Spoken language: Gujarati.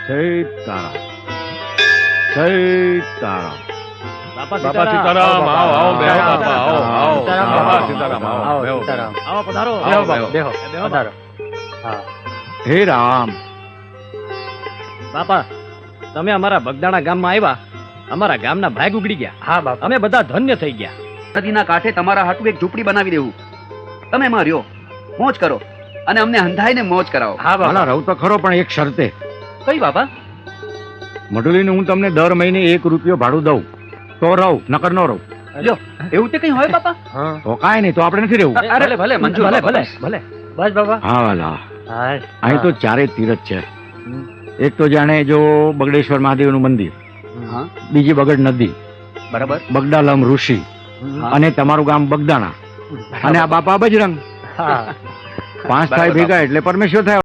સીતારામ સીતારામ. બાપા બાપા સીતારામ, આવો આવો બેહો બાપા, આવો આવો. સીતારામ, બાપા આવો. સીતારામ, આવો આવો બેહો. સીતારામ. આવો પધારો. બેહો આવો, બાપા, બેહો બેહો પધારો. હા હે રામ. બાપા તમે અમારા બગદાણા ગામમાં આવ્યા, અમારા ગામના ભાગ ઉગડી ગયા. હા બાપા. અમે બધા ધન્ય થઈ ગયા. નદીના કાંઠે તમારા હાટુ એક ઝૂંપડી બનાવી દેવું. તમે એમાં રહ્યો, મોજ કરો અને અમને હંધાઈને મોજ કરાવો. હા હાલા બાપા. રહું તો ખરો, પણ એક શરતે. કઈ બાપા? મઢુલીને હું તમને દર મહિને 1 રૂપિયો ભાડું દઉં તો રહું, નકર ન રહું. લ્યો, એવું તે કઈ હોય બાપા? હા તો કાંઈ નહીં, તો આપણે નથી રહેવું. અરે ભલે મંજૂર ભલે બાપા, ભલે બસ. ભલે. બસ બાપા. હા વાલા, હા અહીં તો ચારે તીરથ છે. એક તો જાણે જો બગડેશ્વર મહાદેવનું મંદિર, હા, બીજી બગડ નદી, બરાબર. બગડાલમ ઋષિ, હા. અને તમારું ગામ બગદાણા, અને આ બાપા બજરંગ. હા 5 થાય ભેગા એટલે પરમેશ્વર થાય.